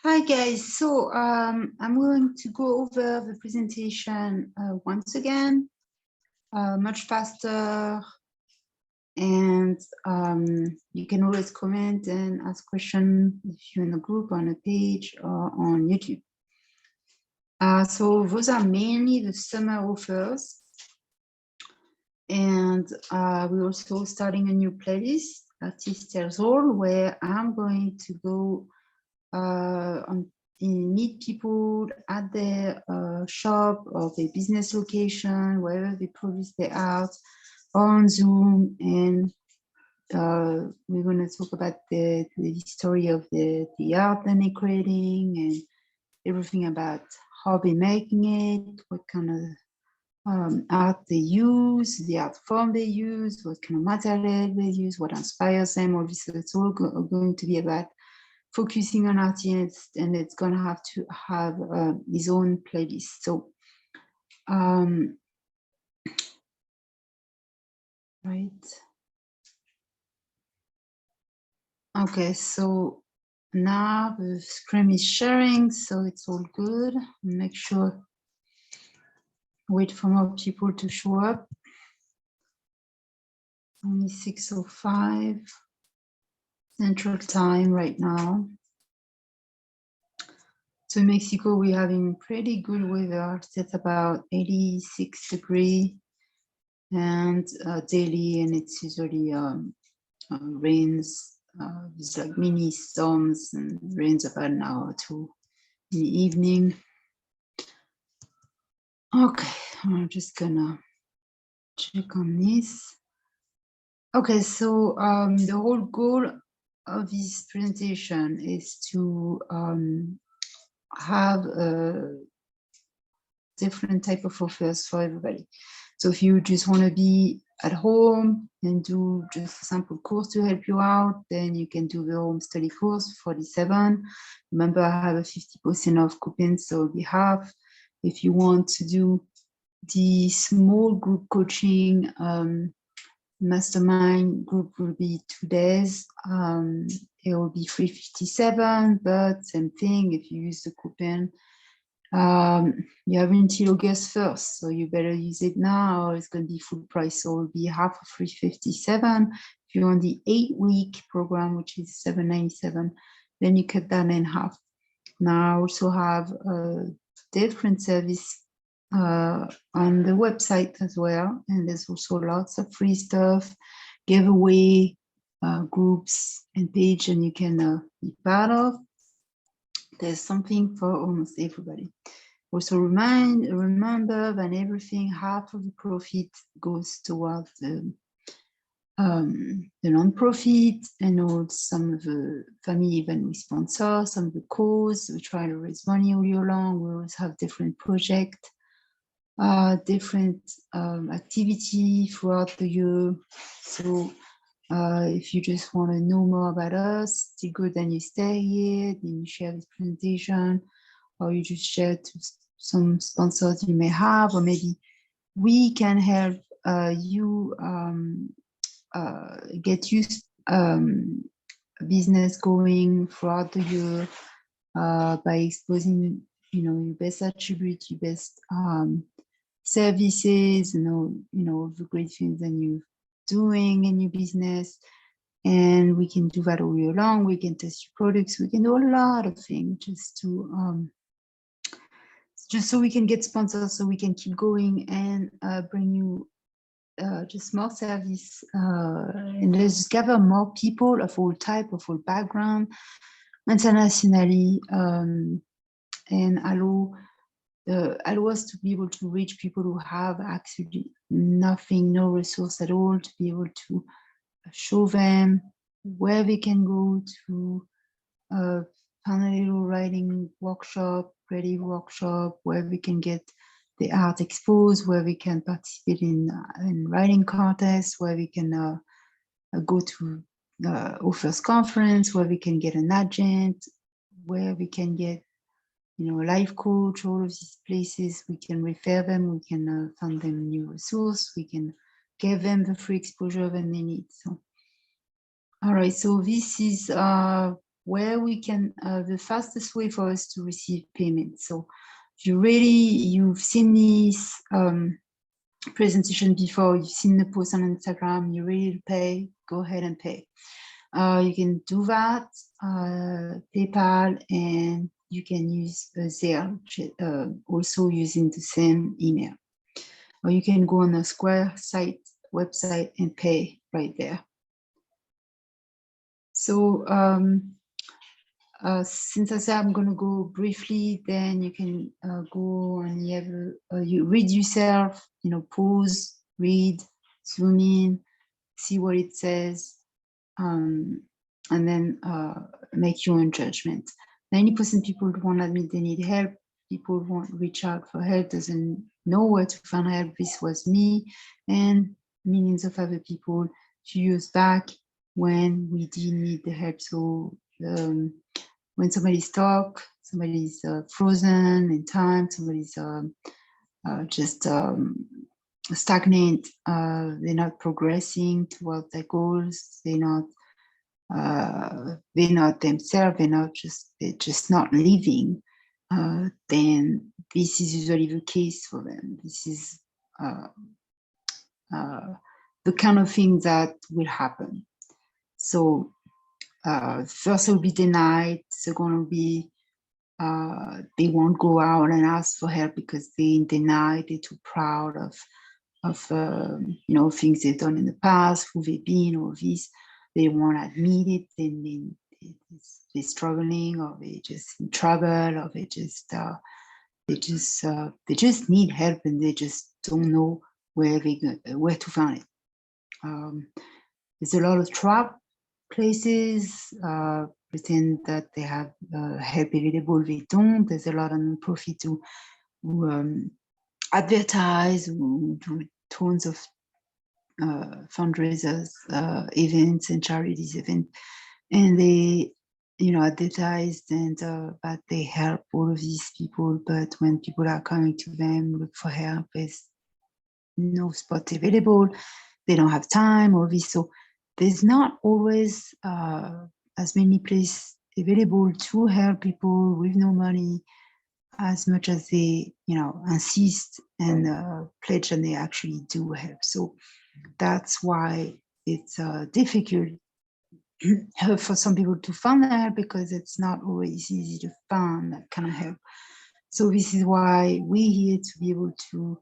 Hi guys, so I'm going to go over the presentation once again, much faster, and you can always comment and ask questions if you're in a group, on a page, or on YouTube. So those are mainly the summer offers, and we're also starting a new playlist, Artist Tells All, where I'm going to go meet people at their shop or their business location, wherever they produce their art, or on Zoom, and we're going to talk about the history of the art that they're creating and everything about how they're making it, what kind of art they use, the art form they use, what kind of material they use, what inspires them. Obviously, it's all going to be about focusing on artists, and it's gonna have to have his own playlist. So right, okay, so now the screen is sharing, so it's all good. Make sure, wait for more people to show up. Only 6:05 Central Time right now. So in Mexico, we're having pretty good weather. It's about 86 degrees and daily, and it's usually rains. It's like mini storms and rains about an hour or two in the evening. Okay, I'm just gonna check on this. Okay, so the whole goal of this presentation is to have a different type of offers for everybody. So if you just want to be at home and do just a sample course to help you out, then you can do the home study course, 47. Remember, I have a 50% off coupon, so it'll be half. If you want to do the small group coaching, mastermind group will be 2 days. It will be 357, but same thing, if you use the coupon, you have until August 1st, so you better use it now, or it's going to be full price, so it will be half of 357. If you're on the 8-week program, which is 797, then you cut that in half. Now I also have a different service on the website as well, and there's also lots of free stuff, giveaway, groups and page, and you can be part of. There's something for almost everybody. Also remember that everything, half of the profit goes towards the non-profit, and also some of the family event we sponsor, some of the cause. We try to raise money all year long. We always have different projects, different activity throughout the year. So if you just want to know more about us, it's good, then you stay here, then you share this presentation, or you just share to some sponsors you may have, or maybe we can help you get you business going throughout the year by exposing, your best attribute, your best services, the great things that you're doing in your business. And we can do that all year long. We can test your products. We can do a lot of things just so we can get sponsors, so we can keep going and bring you just more service, and just gather more people of all type, of all background, internationally, and allow us to be able to reach people who have actually nothing, no resource at all, to be able to show them where they can go to find a little writing workshop, creative workshop, where we can get the art exposed, where we can participate in writing contests, where we can go to authors conference, where we can get an agent, where we can get a life coach. All of these places we can refer them, we can find them new resource, we can give them the free exposure that they need. So all right, so this is where we can, the fastest way for us to receive payment. So if you've seen this presentation before, you've seen the post on Instagram, you're ready to pay, go ahead and pay. You can do that, PayPal, and you can use Zelle, also using the same email. Or you can go on a Square site website and pay right there. So since I said I'm going to go briefly, then you can go and you read yourself, pause, read, zoom in, see what it says, and then make your own judgment. 90% people won't admit they need help. People won't reach out for help, doesn't know where to find help. This was me and millions of other people a few years back when we did need the help. So when somebody's stuck, somebody's frozen in time, somebody's just stagnant, they're not progressing towards their goals, they're not themselves, they're just not living, then this is usually the case for them. This is the kind of thing that will happen. So first will be denied, second will be they won't go out and ask for help because they're denied, they're too proud of things they've done in the past, who they've been, or this. They won't admit it, then they're struggling, or they're just in trouble, or they just need help and they just don't know where to find it. There's a lot of trap places, pretend that they have help available, they don't. There's a lot of non-profit who advertise, who do tons of fundraisers, events and charities events, and they advertise and but they help all of these people, but when people are coming to them look for help, there's no spot available, they don't have time, or this. So there's not always as many places available to help people with no money as much as they insist and pledge, and they actually do help. So that's why it's difficult for some people to find that, because it's not always easy to find that kind of help. So this is why we're here, to be able to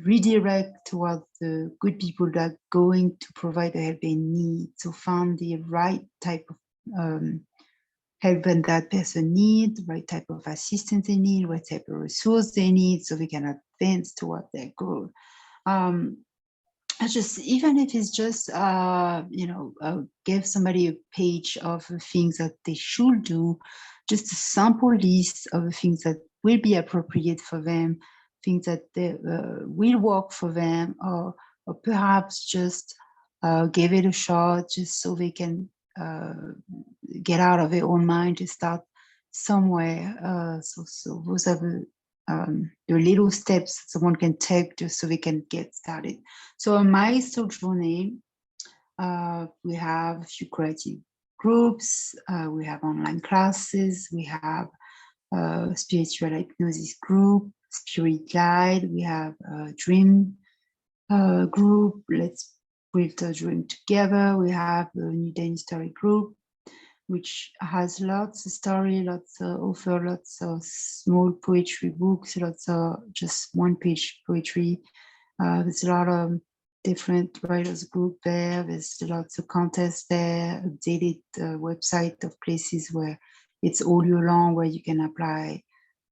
redirect towards the good people that are going to provide the help they need, to find the right type of help that person needs, the right type of assistance they need, what type of resource they need, so they can advance toward their goal. Even if it's just give somebody a page of the things that they should do, just a sample list of the things that will be appropriate for them, things that will work for them, or perhaps just give it a shot, just so they can get out of their own mind, to start somewhere. So those are the little steps someone can take just so they can get started. So on my journey, we have a few creative groups, we have online classes, we have a spiritual hypnosis group, spirit guide, we have a dream group, let's build a dream together, we have a new daily story group, which has lots of story, lots of author, lots of small poetry books, lots of just one-page poetry. There's a lot of different writers group there. There's lots of contests there, updated website of places where it's all year long, where you can apply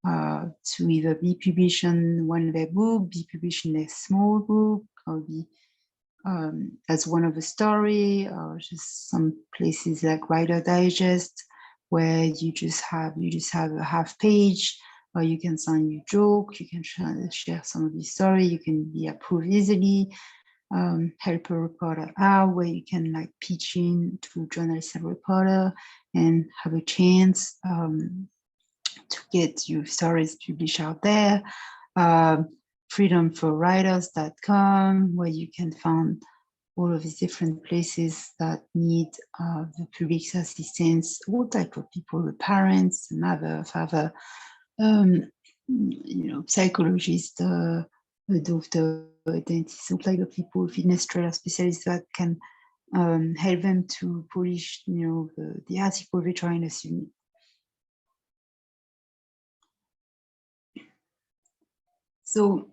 to either be published in one of their book, be published in their small book, or be as one of the story, or just some places like Writer Digest, where you just have a half page, or you can send your joke, you can share some of your story, you can be approved easily. Help a reporter out, where you can pitch in to journalist and reporter and have a chance to get your stories published out there. Freedomforwriters.com, where you can find all of these different places that need the public's assistance, all type of people, the parents, the mother, father, psychologists, a doctor, a dentist, all type of people, fitness trainer specialists that can help them to polish, the article they're trying to submit. So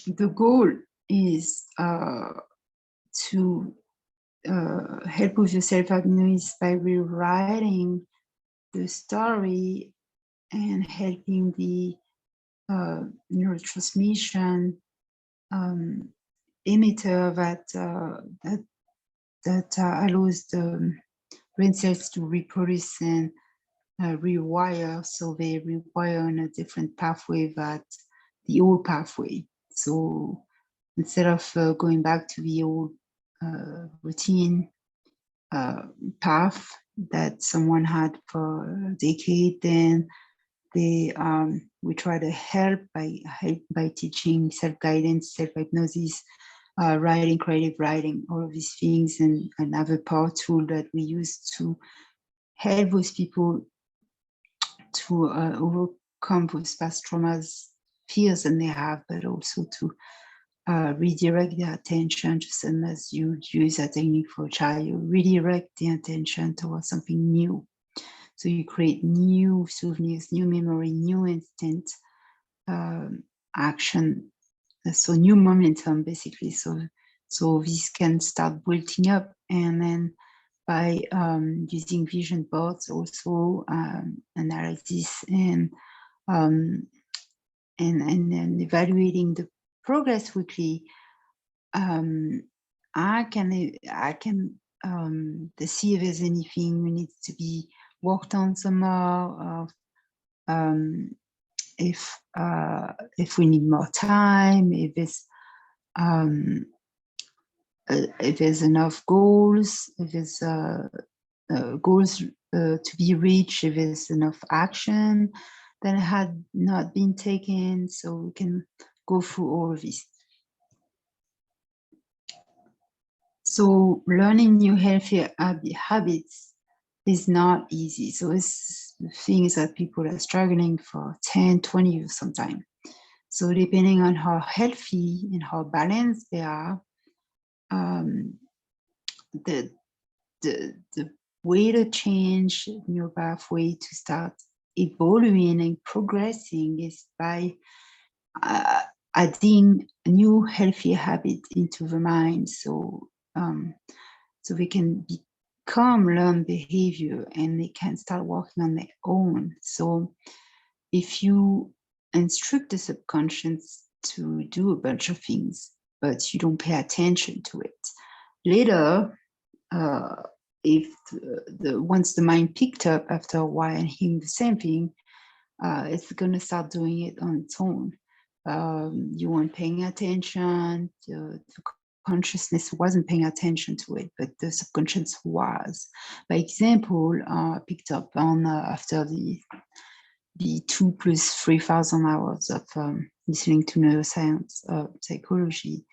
the goal is to help with your self-hypnosis by rewriting the story and helping the neurotransmission emitter that allows the brain cells to reproduce and rewire. So they rewire on a different pathway that the old pathway. So instead of going back to the old routine path that someone had for a decade, then we try to help by teaching self-guidance, self-hypnosis, writing, creative writing, all of these things, and another power tool that we use to help those people to overcome those past traumas, fears that they have, but also to redirect their attention, just as you use a technique for a child. You redirect the attention towards something new. So you create new souvenirs, new memory, new instant action. So new momentum, basically. So this can start building up, and then by using vision boards, also analysis and evaluating the progress weekly, I can see if there's anything we need to be worked on somehow. If we need more time, if there's enough goals, if there's goals to be reached, if there's enough action that had not been taken, so we can go through all of this. So learning new healthy habits is not easy. So it's things that people are struggling for 10, 20 years sometimes. So depending on how healthy and how balanced they are, the way to change your pathway to start evolving and progressing is by adding a new healthy habit into the mind. So they can become learned behavior and they can start working on their own. So if you instruct the subconscious to do a bunch of things, but you don't pay attention to it, later, if once the mind picked up after a while and hearing the same thing, it's going to start doing it on its own. You weren't paying attention, the consciousness wasn't paying attention to it, but the subconscious was. By example, picked up on after the 2 plus 3,000 hours of listening to neuroscience, psychology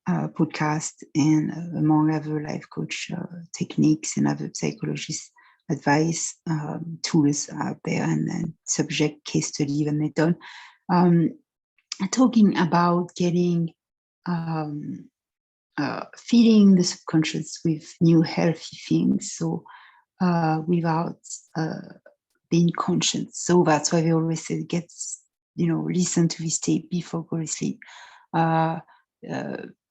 podcast, and among other life coach techniques and other psychologist advice tools out there, and subject case study when they're done, talking about getting feeding the subconscious with new healthy things, so without being conscious. So that's why they always say, listen to this tape before go to sleep.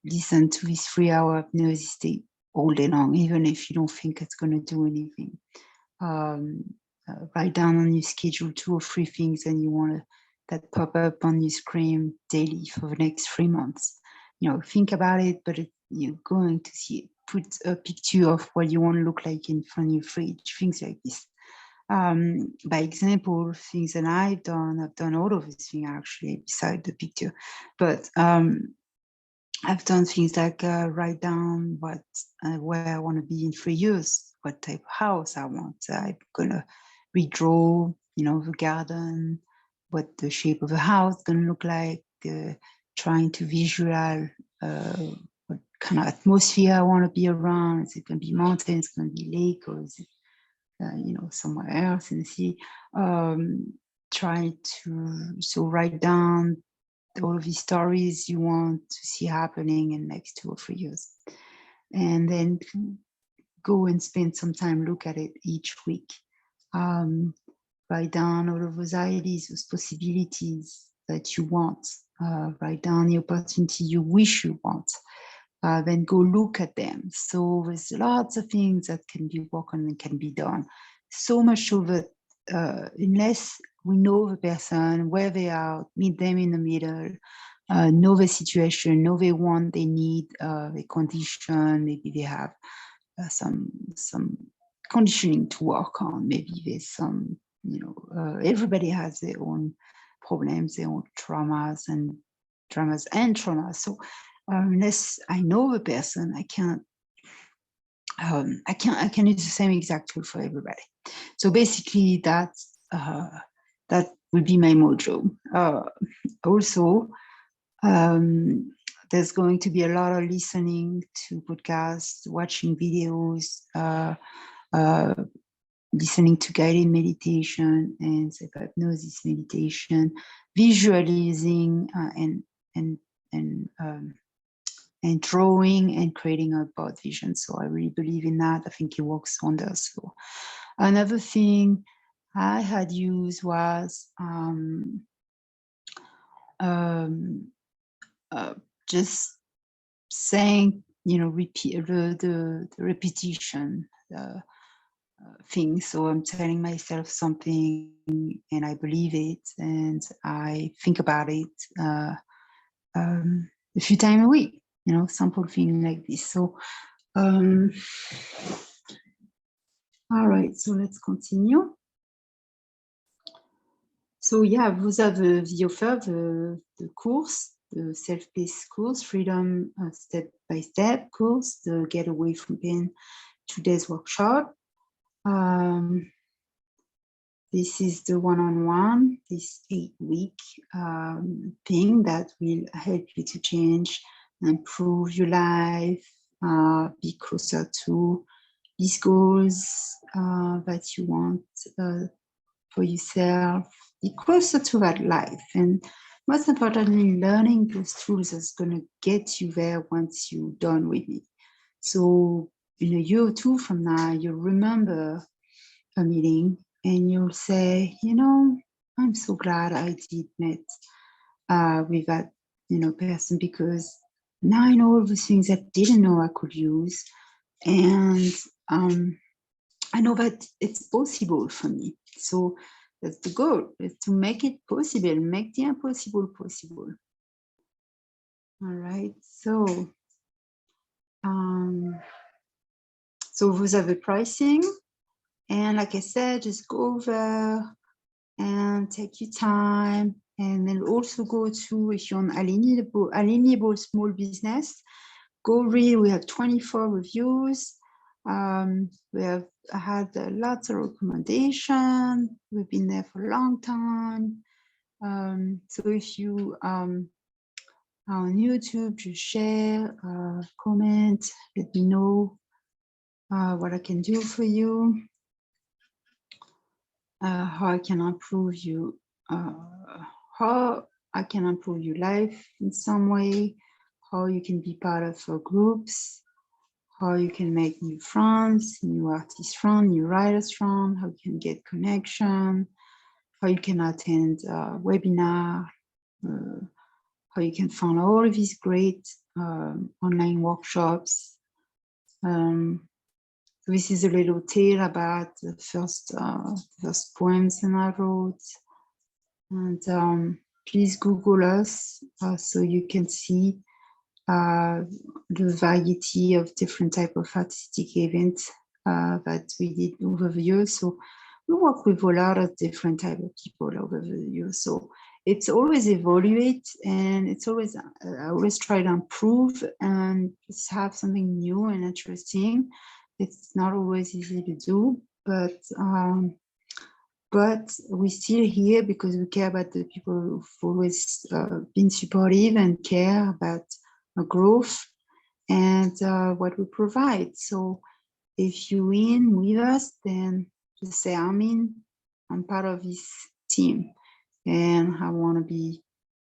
Listen to this 3-hour hypnosis tape all day long, even if you don't think it's going to do anything. Write down on your schedule 2 or 3 things and you want that pop up on your screen daily for the next 3 months. Think about it, but you're going to see it. Put a picture of what you want to look like in front of your fridge, things like this. By example, things that I've done all of these things actually beside the picture, but I've done things like write down where I want to be in 3 years, what type of house I want. I'm gonna redraw, the garden, what the shape of the house is gonna look like, trying to visualize what kind of atmosphere I want to be around. Is it going to be mountains? It's going to be lake, or is it, you know, somewhere else in the sea? Try to write down all of these stories you want to see happening in the next 2 or 3 years, and then go and spend some time, look at it each week. Write down all of those ideas, those possibilities that you want. Write down the opportunity you wish you want. Then go look at them. So there's lots of things that can be worked on and can be done. So much so that unless we know the person, where they are, meet them in the middle, know the situation, know they want, they need, the condition, maybe they have some conditioning to work on, maybe there's some, you know, everybody has their own problems, their own traumas. So unless I know the person, I can use the same exact tool for everybody. So basically that would be my mojo. Also, there's going to be a lot of listening to podcasts, watching videos, listening to guided meditation and self-hypnosis meditation, visualizing and drawing and creating a board vision. So I really believe in that. I think it works wonders. So another thing I had used was just saying, you know, repeat the repetition thing. So I'm telling myself something and I believe it and I think about it a few times a week, you know, simple thing like this. So all right, so let's continue. So yeah, vous avez the offer, the course, the self-paced course, Freedom Step-by-Step course, the Get Away from Pain 2 days workshop. This is the one-on-one, this 8-week thing that will help you to change, improve your life, be closer to these goals that you want for yourself, be closer to that life. And most importantly, learning those tools is going to get you there once you're done with it. So in a year or two from now, you'll remember a meeting and you'll say, you know, I'm so glad I did meet with that, you know, person, because now I know all the things I didn't know I could use. And I know that it's possible for me. So that's the goal, is to make it possible, make the impossible possible. All right, so vous avez pricing, and like I said, just go over and take your time, and then also go to, if you're on alignable small business, go read. We have 24 reviews. We have had lots of recommendations. We've been there for a long time. So if you are on YouTube, just share, comment, let me know what I can do for you, how I can improve you, how I can improve your life in some way, how you can be part of groups, how you can make new friends, new artist friends, new writers friends, how you can get connection, how you can attend a webinar, how you can find all of these great online workshops. So this is a little tale about the first poems that I wrote. And please Google us so you can see the variety of different type of artistic events that we did over the years. So we work with a lot of different type of people over the years. So it's always evaluate, and it's always I always try to improve and just have something new and interesting. It's not always easy to do, but we're still here because we care about the people who've always been supportive and care about growth. and what we provide. So if you're in with us, then just say, I'm part of this team, and I want to be,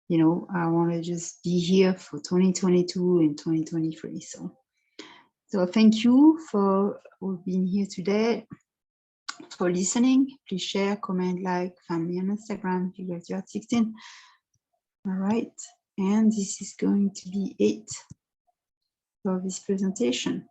I want to just be here for 2022 and 2023. So thank you for being here today, for listening. Please share, comment, like, find me on Instagram, Vcreativeart16. All right, and this is going to be it for this presentation.